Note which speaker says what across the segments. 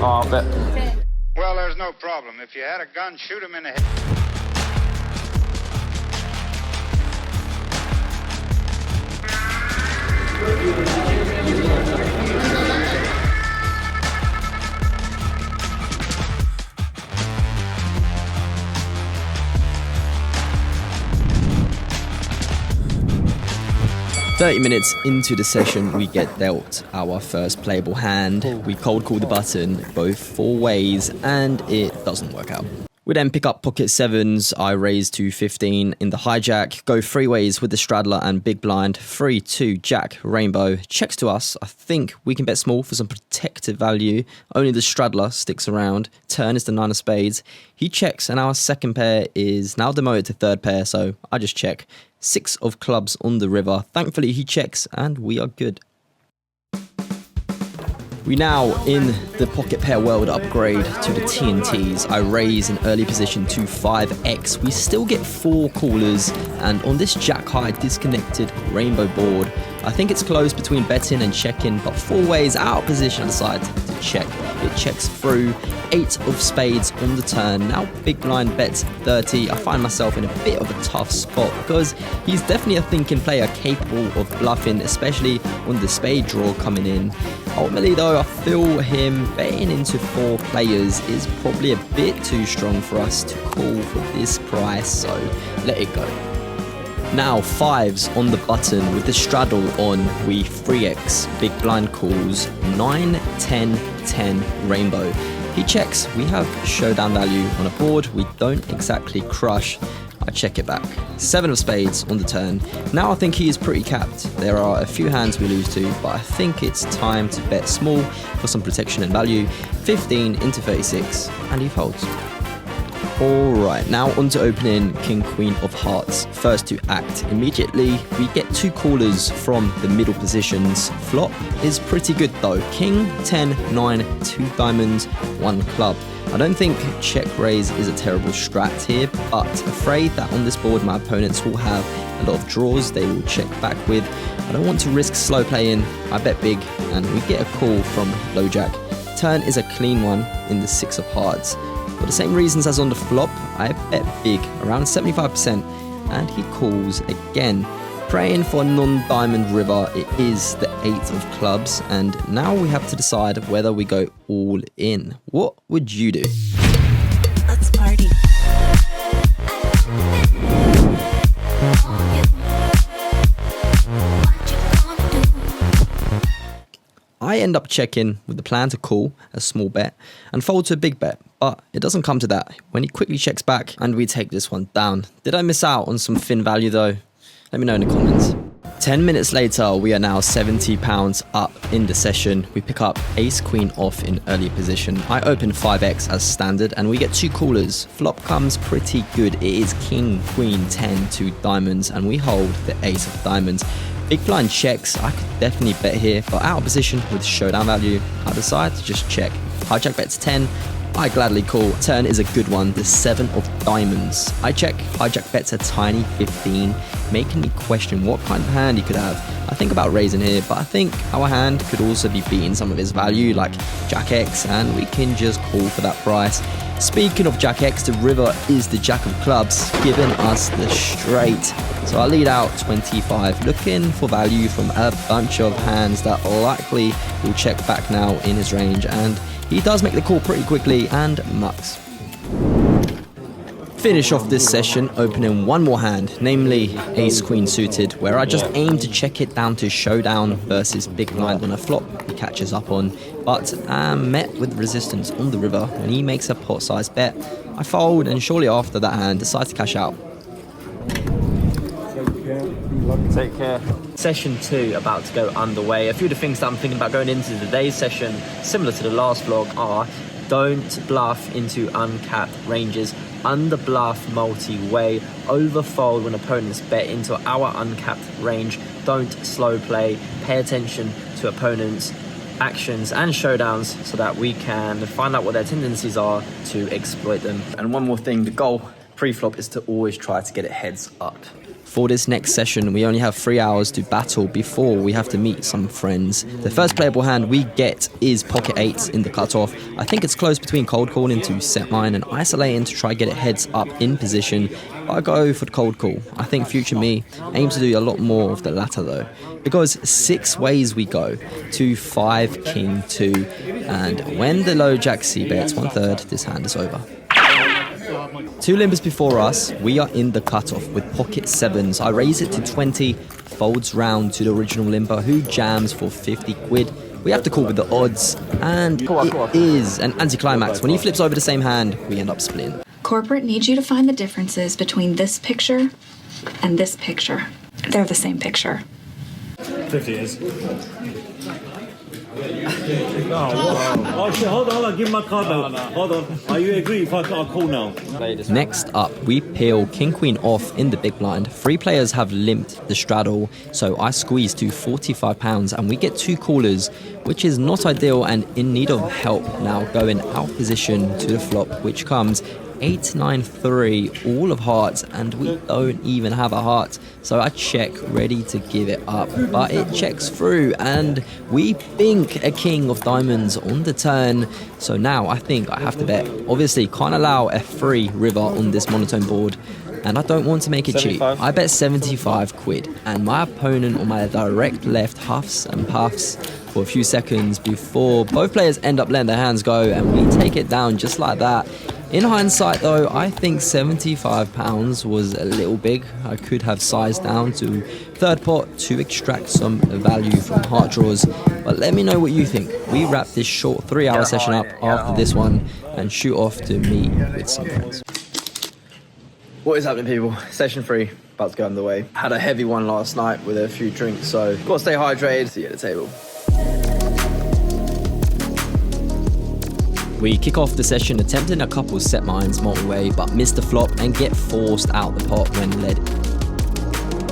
Speaker 1: Oh, I bet.
Speaker 2: Well, there's no problem. If you had a gun, shoot him in the head.
Speaker 3: Minutes into the session, we get dealt our first playable hand. We cold call the button both 4 ways, and it doesn't work out. We then pick up pocket 7s, I raise to 15 in the hijack, go 3 ways with the straddler and big blind, 3-2 jack, rainbow, checks to us. I think we can bet small for some protective value, only the straddler sticks around, turn is the 9 of spades, he checks and our second pair is now demoted to third pair, so I just check. 6 of clubs on the river, thankfully he checks and we are good. We now, in the pocket pair world, upgrade to the TNTs. I raise an early position to 5x. We still get 4 callers, and on this jack high disconnected rainbow board, I think it's close between betting and checking, but 4 ways out of position, I decide to check. It checks through, 8 of spades on the turn. Now big blind bets 30. I find myself in a bit of a tough spot because he's definitely a thinking player capable of bluffing, especially on the spade draw coming in. Ultimately though, I feel him betting into 4 players is probably a bit too strong for us to call for this price, so let it go. Now 5s on the button with the straddle on, we 3x, big blind calls, 9, 10, 10, rainbow. He checks, we have showdown value on a board, we don't exactly crush. I check it back. 7 of spades on the turn. Now I think he is pretty capped. There are a few hands we lose to, but I think it's time to bet small for some protection and value. 15 into 36, and he folds. Alright, now on to opening king, queen of hearts. First to act. Immediately, we get 2 callers from the middle positions. Flop is pretty good though. King, 10, 9, 2 diamonds, 1 club. I don't think check raise is a terrible strat here, but afraid that on this board my opponents will have a lot of draws they will check back with. I don't want to risk slow playing. I bet big, and we get a call from low jack. Turn is a clean one in the 6 of hearts. For the same reasons as on the flop, I bet big, around 75%, and he calls again. Praying for a non-diamond river, it is the 8 of clubs, and now we have to decide whether we go all in. What would you do?
Speaker 4: Let's party.
Speaker 3: I end up checking with the plan to call a small bet and fold to a big bet, but it doesn't come to that when he quickly checks back and we take this one down. Did I miss out on some thin value though? Let me know in the comments. 10 minutes later, we are now £70 up in the session. We pick up ace queen off in early position. I open 5x as standard and we get 2 callers. Flop comes pretty good. It is king, queen, 10, 2 diamonds, and we hold the ace of diamonds. Big blind checks. I could definitely bet here, but out of position with showdown value, I decide to just check. Hijack bets 10. I gladly call. Turn is a good one, the 7 of diamonds. I check, hijack bets a tiny 15, making me question what kind of hand he could have. I think about raising here, but I think our hand could also be beating some of his value, like Jack X, and we can just call for that price. Speaking of Jack X, the river is the Jack of clubs, giving us the straight. So I lead out 25, looking for value from a bunch of hands that likely will check back now in his range, and he does make the call pretty quickly and mucks. Finish off this session opening one more hand, namely ace queen suited, where I just aim to check it down to showdown versus big blind on a flop he catches up on, but am met with resistance on the river when he makes a pot sized bet. I fold and shortly after that hand decide to cash out.
Speaker 1: Take care.
Speaker 3: Session 2 about to go underway. A few of the things that I'm thinking about going into today's session, similar to the last vlog, are don't bluff into uncapped ranges, under bluff multi-way, overfold when opponents bet into our uncapped range, don't slow play, pay attention to opponents' actions and showdowns so that we can find out what their tendencies are to exploit them. And one more thing, the goal pre-flop is to always try to get it heads up. For this next session, we only have 3 hours to battle before we have to meet some friends. The first playable hand we get is pocket 8 in the cutoff. I think it's close between cold calling to set mine and isolating to try get it heads up in position. I go for the cold call. I think future me aims to do a lot more of the latter though. Because 6 ways we go to 5, king, 2, and when the low jack C bets 1/3, this hand is over. 2 limbers before us, we are in the cutoff with pocket 7s. I raise it to 20, folds round to the original limber who jams for 50 quid. We have to call with the odds, and it is an anticlimax. When he flips over the same hand, we end up splitting.
Speaker 5: Corporate needs you to find the differences between this picture and this picture. They're the same picture.
Speaker 6: 50 is. Oh shit, hold on, give my card now. Hold on. Are you agree if I call now?
Speaker 3: Next up, we peel king queen off in the big blind. 3 players have limped the straddle, so I squeeze to £45 and we get 2 callers, which is not ideal and in need of help now going out position to the flop, which comes 8, 9, 3, all of hearts, and we don't even have a heart. So I check, ready to give it up, but it checks through, and we bink a king of diamonds on the turn. So now I think I have to bet. Obviously, can't allow a free river on this monotone board, and I don't want to make it cheap. I bet 75 quid, and my opponent on my direct left huffs and puffs for a few seconds before both players end up letting their hands go, and we take it down just like that. In hindsight though, I think £75 was a little big. I could have sized down to third pot to extract some value from heart draws. But let me know what you think. We wrap this short 3-hour session up after this one and shoot off to meet with some friends. What is happening, people? Session 3, about to go underway. Had a heavy one last night with a few drinks, so gotta stay hydrated. See you at the table. We kick off the session attempting a couple set mines multi-way, but miss the flop and get forced out the pot when led.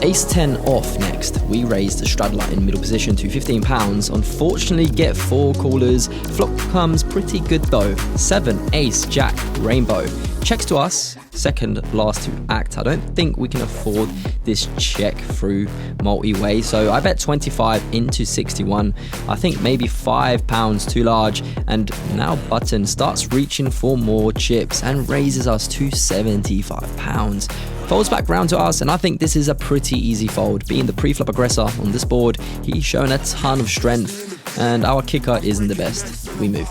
Speaker 3: Ace 10 off next. We raise the straddler in middle position to £15. Unfortunately get 4 callers. Flop comes pretty good though. 7, ace, jack, rainbow. Checks to us, second last to act. I don't think we can afford this check through multi-way, so I bet 25 into 61. I think maybe £5 too large, and now button starts reaching for more chips and raises us to £75. Folds back round to us, and I think this is a pretty easy fold. Being the pre-flop aggressor on this board, he's shown a ton of strength, and our kicker isn't the best. We move.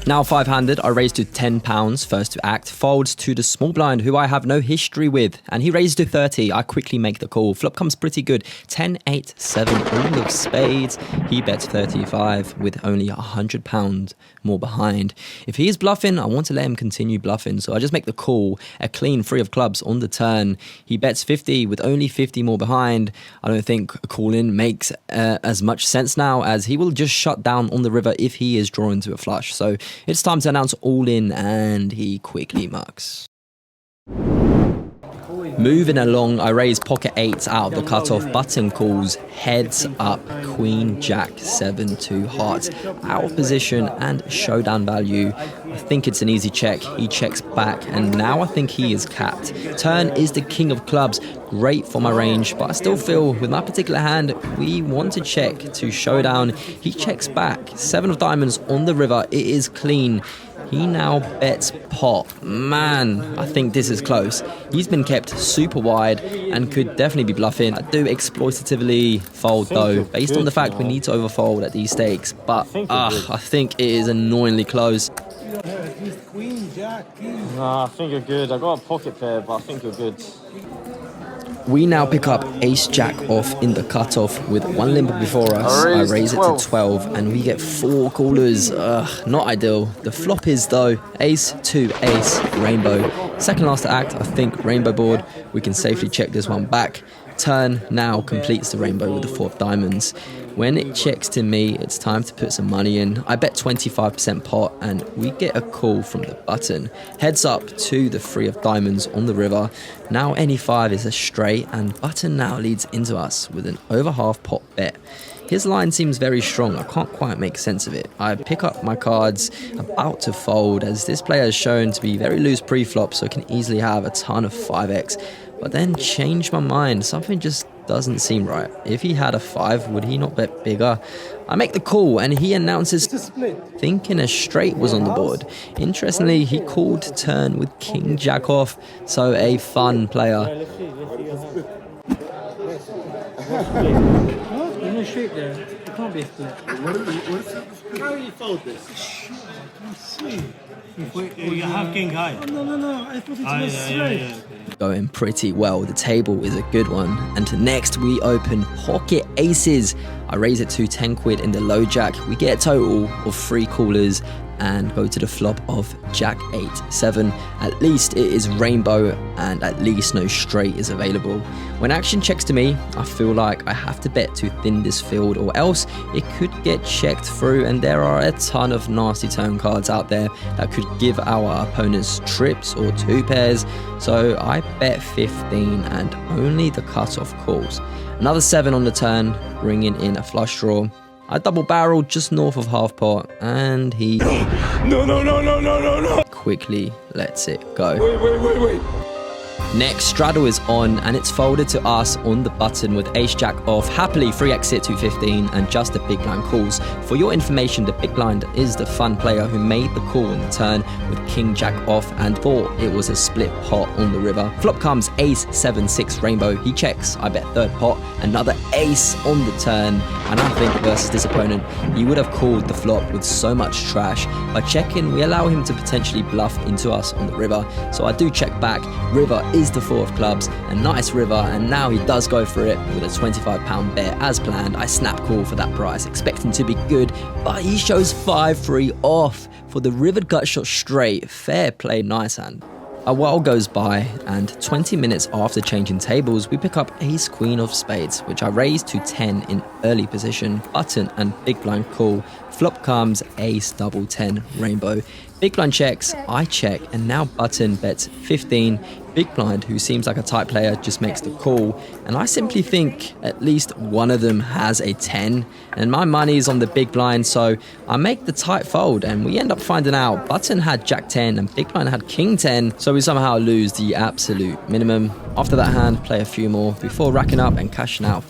Speaker 3: Now 5-handed, I raise to £10 first to act, folds to the small blind who I have no history with, and he raises to 30. I quickly make the call. Flop comes pretty good. 10, 8, 7, all of spades. He bets 35 with only £100 more behind. If he is bluffing, I want to let him continue bluffing, so I just make the call. A clean 3 of clubs on the turn. He bets 50 with only 50 more behind. I don't think calling makes as much sense now, as he will just shut down on the river if he is drawing to a flush. So it's time to announce all in, and he quickly mucks. Moving along, I raise pocket 8 out of the cutoff. Button calls heads up, queen, jack, 7, 2 hearts, out of position and showdown value. I think it's an easy check. He checks back, and now I think he is capped. Turn is the king of clubs. Great for my range, but I still feel with my particular hand, we want to check to showdown. He checks back. 7 of diamonds on the river. It is clean. He now bets pot. Man, I think this is close. He's been kept super wide and could definitely be bluffing. I do exploitatively fold though, based on the fact we need to overfold at these stakes. But I think it is annoyingly close.
Speaker 1: Nah, I think you're good. I got a pocket pair, but I think you're good.
Speaker 3: We now pick up ace jack off in the cutoff with 1 limber before us. I raise it to 12 and we get 4 callers. Not ideal. The flop is though ace, 2, ace, rainbow. Second last to act, I think rainbow board. We can safely check this one back. Turn now completes the rainbow with the 4 of diamonds. When it checks to me, it's time to put some money in. I bet 25% pot and we get a call from the button. Heads up to the 3 of diamonds on the river. Now any 5 is a straight and button now leads into us with an over half pot bet. His line seems very strong. I can't quite make sense of it. I pick up my cards, about to fold, as this player is shown to be very loose pre-flop, so can easily have a ton of 5x. but then changed my mind. Something just doesn't seem right. If he had a 5, would he not bet bigger? I make the call and he announces thinking a straight was on the board. Interestingly, he called turn with king jack off, so a fun player.
Speaker 7: There's no straight there. It can't be a split.
Speaker 6: How do you fold this? You have king high.
Speaker 7: Oh, no. I thought it was straight.
Speaker 3: Going pretty well. The table is a good one. And next we open pocket aces. I raise it to 10 quid in the low jack. We get a total of 3 callers and go to the flop of jack 8 7. At least it is rainbow and at least no straight is available. When action checks to me, I feel like I have to bet to thin this field or else it could get checked through, and there are a ton of nasty turn cards out there that could give our opponents trips or 2 pairs. So I bet 15 and only the cutoff calls. Another 7 on the turn, bringing in a flush draw. I double barreled just north of half pot and he no. Quickly lets it go. Wait. Next, straddle is on and it's folded to us on the button with ace jack off. Happily free exit to 15 and just the big blind calls. For your information, the big blind is the fun player who made the call on the turn with king jack off and thought it was a split pot on the river. Flop comes ace 7 6 rainbow. He checks. I bet third pot. Another ace on the turn, and I think versus this opponent he would have called the flop with so much trash. By checking, we allow him to potentially bluff into us on the river, so I do check back. River is the 4 of clubs, a nice river, and now he does go for it with a £25 bet as planned. I snap call for that price, expecting to be good, but he shows 5-3 off for the rivered gut shot straight. Fair play, nice hand. A while goes by, and 20 minutes after changing tables, we pick up ace queen of spades, which I raise to 10 in early position, button and big blind call. Flop comes ace double 10 rainbow. Big blind checks, I check, and now button bets 15. Big blind, who seems like a tight player, just makes the call, and I simply think at least one of them has a 10, and my money is on the big blind, so I make the tight fold, and we end up finding out button had jack 10 and big blind had king 10, so we somehow lose the absolute minimum. After that hand, play a few more before racking up and cashing out.